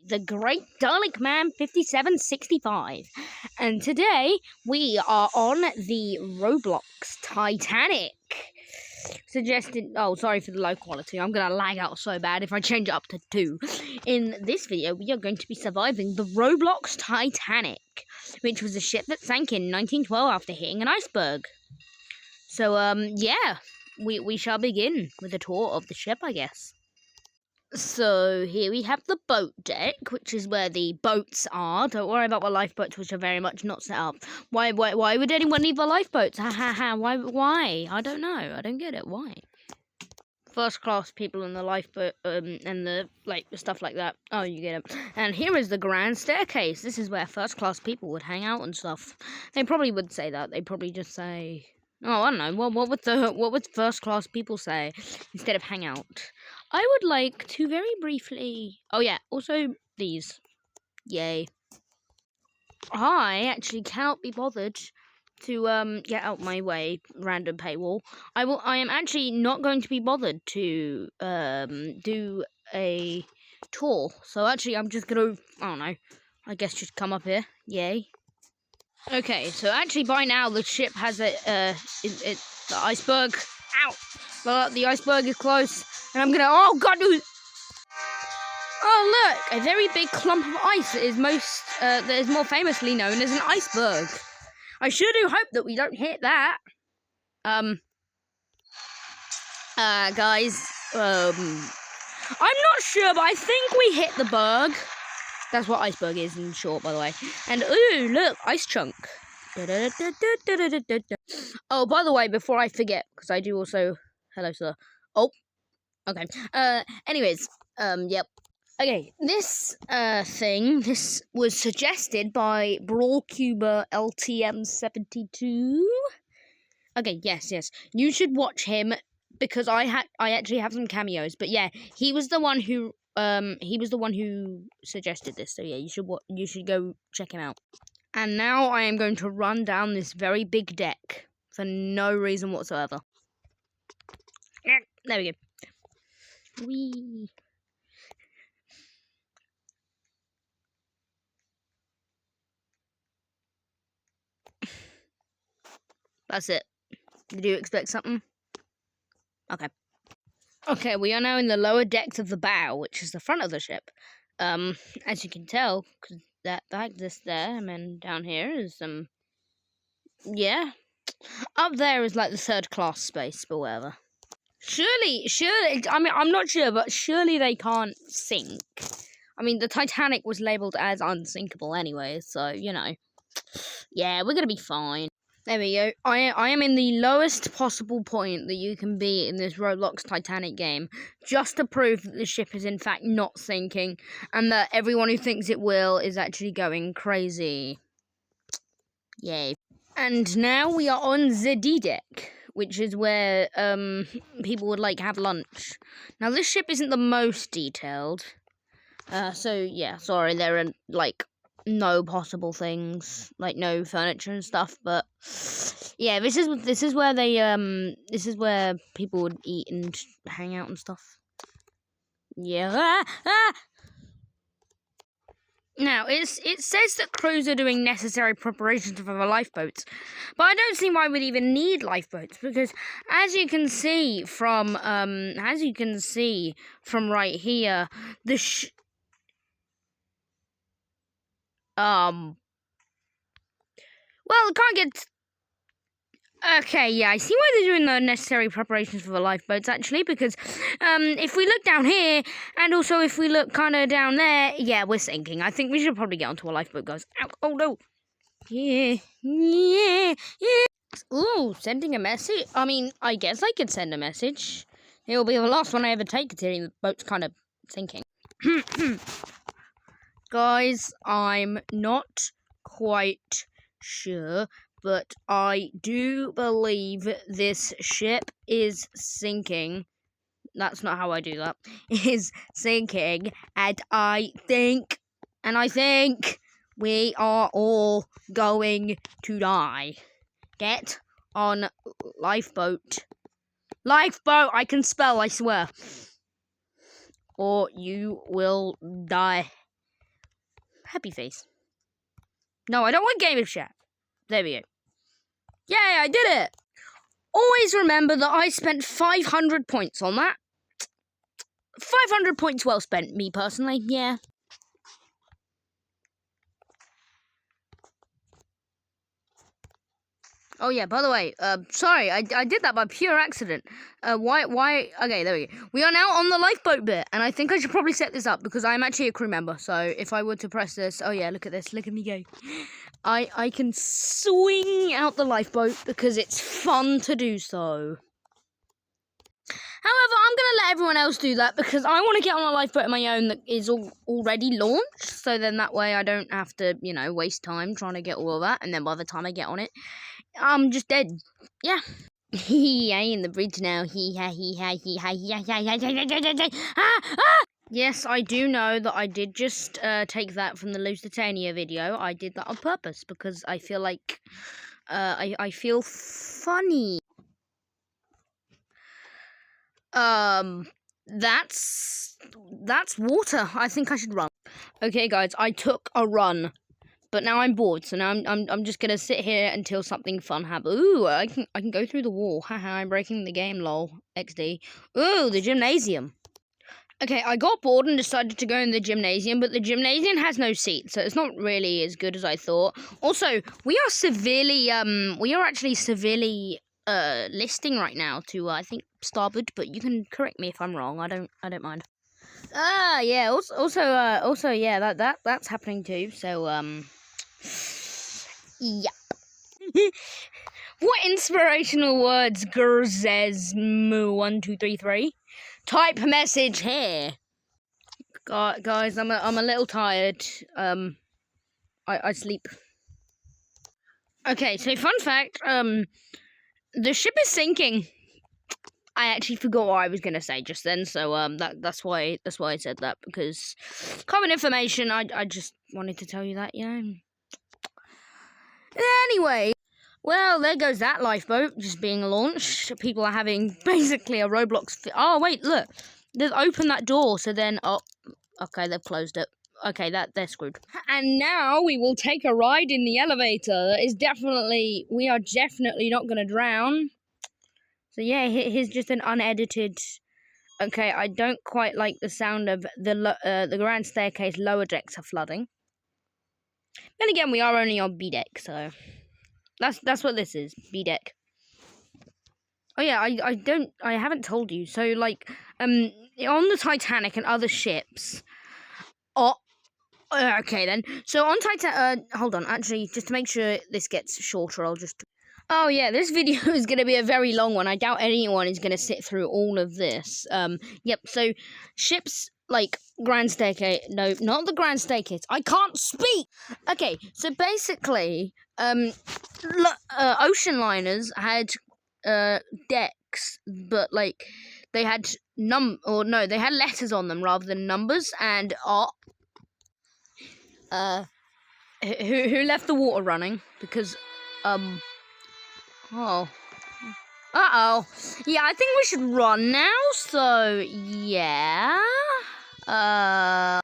the Great Dalek Man 5765, and today we are on the Roblox Titanic. Sorry for the low quality, I'm gonna lag out so bad if I change it up to 2. In this video, we are going to be surviving the Roblox Titanic, which was a ship that sank in 1912 after hitting an iceberg. So, yeah, we shall begin with a tour of the ship, I guess. So here we have the boat deck, which is where the boats are. Don't worry about the lifeboats, which are very much not set up. Why would anyone need the lifeboats? Ha ha ha. Why? I don't know. I don't get it. Why? First class people in the lifeboat, and the stuff like that. Oh, you get it. And here is the grand staircase. This is where first class people would hang out and stuff. They probably would say that. They probably just say, oh, I don't know. What would first class people say instead of hang out? I would like to very briefly... Oh, yeah. Also, these. Yay. I actually cannot be bothered to get out my way, random paywall. I am actually not going to be bothered to do a tour. So actually, I'm just gonna, I don't know, I guess just come up here. Yay. Okay, so actually by now the ship has the iceberg. Ow! But the iceberg is close, and I'm gonna. Oh God! Oh look, a very big clump of ice that is more famously known as an iceberg. I sure do hope that we don't hit that. Guys, I'm not sure, but I think we hit the berg. That's what iceberg is in short, by the way. And ooh, look, ice chunk. Oh, by the way, before I forget, because I do also... Hello, sir. Oh, okay. Anyways, yep. Okay, this this was suggested by Brawlcuber LTM72. Okay, yes. You should watch him because I actually have some cameos. But yeah, he was the one who suggested this. So yeah, you should go check him out. And now I am going to run down this very big deck for no reason whatsoever. There we go. Whee. That's it. Did you expect something? Okay. Okay, we are now in the lower decks of the bow, which is the front of the ship. As you can tell, because that exists there, and then down here is, yeah. Up there is like the third class space, but whatever. Surely, I mean, I'm not sure, but surely they can't sink. I mean, the Titanic was labelled as unsinkable anyway, so, you know. Yeah, we're gonna be fine. There we go. I am in the lowest possible point that you can be in this Roblox Titanic game, just to prove that the ship is in fact not sinking, and that everyone who thinks it will is actually going crazy. Yay. And now we are on the D deck, which is where people would have lunch. Now this ship isn't the most detailed, so yeah, sorry, there are no possible things, no furniture and stuff, but yeah, this is where they this is where people would eat and hang out and stuff. Yeah. Now it says that crews are doing necessary preparations for the lifeboats, but I don't see why we'd even need lifeboats, because as you can see from right here, well, it can't get... Okay, yeah, I see why they're doing the necessary preparations for the lifeboats, actually, because, if we look down here, and also if we look kind of down there, yeah, we're sinking. I think we should probably get onto a lifeboat, guys. Ow, oh, no. Yeah. Ooh, sending a message? I mean, I guess I could send a message. It'll be the last one I ever take, considering the boat's kind of sinking. Guys, I'm not quite sure, but I do believe this ship is sinking. That's not how I do that. Is sinking, and I think we are all going to die. Get on lifeboat. Lifeboat! I can spell, I swear. Or you will die. Happy face. No, I don't want game of chat. There we go. Yay, I did it! Always remember that I spent 500 points on that. 500 points well spent, me personally, yeah. Oh yeah, by the way, sorry, I did that by pure accident. Why, okay, there we go. We are now on the lifeboat bit, and I think I should probably set this up, because I'm actually a crew member, so if I were to press this, oh yeah, look at this, look at me go. I can swing out the lifeboat, because it's fun to do so. However, I'm going to let everyone else do that, because I want to get on a lifeboat of my own that is already launched, so then that way I don't have to, you know, waste time trying to get all of that, and then by the time I get on it, I'm just dead. Yeah. I in the bridge now. Yes, I do know that I did just take that from the Lusitania video. I did that on purpose because I feel like I feel funny. That's water. I think I should run. Okay, guys, I took a run. But now I'm bored, so now I'm just gonna sit here until something fun happens. Ooh, I can go through the wall. Haha, I'm breaking the game, lol. XD. Ooh, the gymnasium. Okay, I got bored and decided to go in the gymnasium, but the gymnasium has no seats, so it's not really as good as I thought. Also, we are actually severely listing right now to I think starboard, but you can correct me if I'm wrong. I don't mind. Yeah. Also, yeah. That's happening too. So yeah. What inspirational words, Gurzes Moo 1233? Type message here. Guys, I'm a little tired. I sleep. Okay, so fun fact, the ship is sinking. I actually forgot what I was gonna say just then, so that's why I said that, because common information. I just wanted to tell you that, you know. Anyway, well, there goes that lifeboat just being launched. People are having basically a Roblox. Oh wait, look, they've opened that door. So then, oh, okay, they've closed it. Okay, they're screwed. And now we will take a ride in the elevator. We are definitely not gonna drown. So yeah, here's just an unedited. Okay, I don't quite like the sound of the grand staircase. Lower decks are flooding. Then again, we are only on B deck, so that's what this is, B deck. Oh yeah, I haven't told you. So like, on the Titanic and other ships. Oh, okay then. So on hold on. Actually, just to make sure this gets shorter, I'll just. Oh yeah, this video is going to be a very long one. I doubt anyone is going to sit through all of this. Yep, so ships like Grand Staircase, no, not the Grand Staircase. I can't speak! Okay, so basically, ocean liners had decks, but like they had they had letters on them rather than numbers, and who left the water running? Because oh. Uh-oh. Yeah, I think we should run now, so yeah. And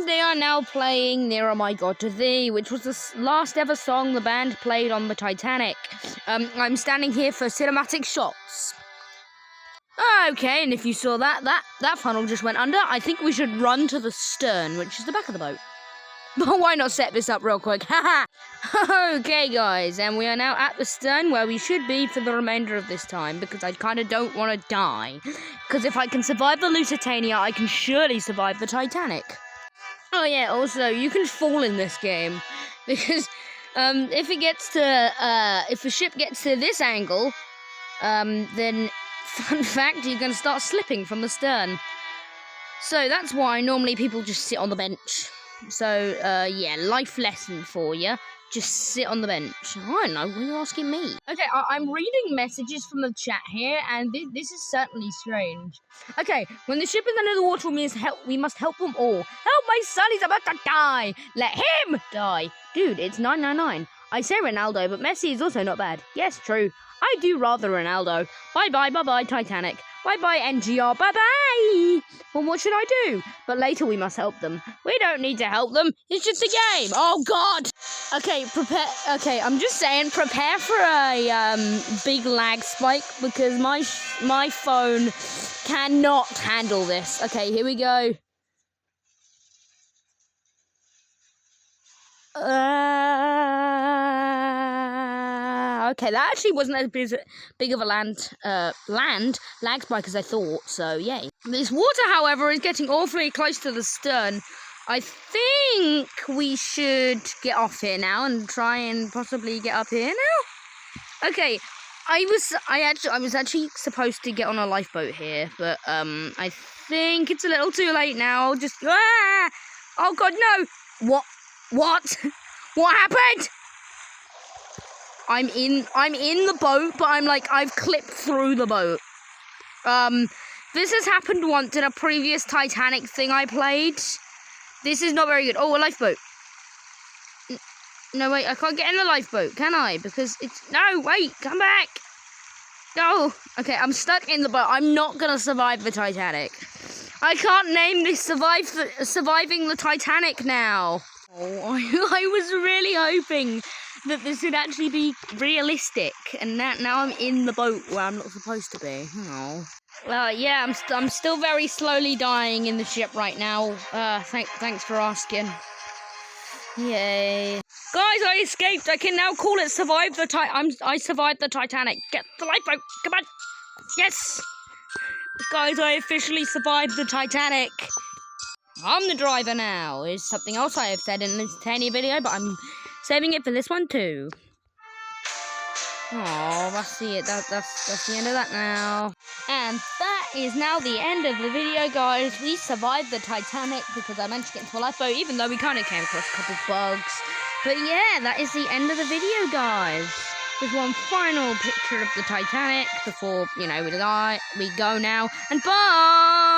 they are now playing Nearer My God to Thee, which was the last ever song the band played on the Titanic. I'm standing here for cinematic shots. Okay, and if you saw that funnel just went under, I think we should run to the stern, which is the back of the boat. But why not set this up real quick? Haha! Okay, guys, and we are now at the stern where we should be for the remainder of this time, because I kind of don't want to die. Because if I can survive the Lusitania, I can surely survive the Titanic. Oh yeah, also, you can fall in this game. Because, if the ship gets to this angle, then, fun fact, you're going to start slipping from the stern. So that's why normally people just sit on the bench. So, yeah, life lesson for you. Just sit on the bench. I don't know, what are you asking me? Okay, I'm reading messages from the chat here, and this is certainly strange. Okay, when the ship is under the water, we must help them all. Help my son, he's about to die. Let him die. Dude, it's 999. I say Ronaldo, but Messi is also not bad. Yes, true. I do rather Ronaldo. Bye-bye, Titanic. Bye-bye, NGR. Bye-bye. Well, what should I do? But later we must help them. We don't need to help them. It's just a game. Oh, God. Okay, prepare. Okay, I'm just saying, prepare for a big lag spike because my phone cannot handle this. Okay, here we go. Okay, that actually wasn't as big of a land lag spike as I thought, so yay. This water, however, is getting awfully close to the stern. I think we should get off here now and try and possibly get up here now. Okay, I was actually supposed to get on a lifeboat here, but I think it's a little too late now. Just oh God, no! What? What happened? I'm in the boat, but I've clipped through the boat. This has happened once in a previous Titanic thing I played. This is not very good. Oh, a lifeboat. No, wait, I can't get in the lifeboat, can I? Because no, wait, come back. No. Okay, I'm stuck in the boat. I'm not gonna survive the Titanic. I can't name this surviving the Titanic now. Oh, I was really hoping that this would actually be realistic, and now I'm in the boat where I'm not supposed to be. Oh. Well, yeah, I'm still very slowly dying in the ship right now. Thanks for asking. Yay. Guys, I escaped. I can now call it survive the I survived the Titanic. Get the lifeboat. Come on. Yes. Guys, I officially survived the Titanic. I'm the driver now. Is something else I have said in this tiny video, but I'm saving it for this one too. Oh, that's the end of that now. And that is now the end of the video, guys. We survived the Titanic because I managed to get into a lifeboat, even though we kind of came across a couple of bugs. But yeah, that is the end of the video, guys. There's one final picture of the Titanic before, we die. We go now, and bye!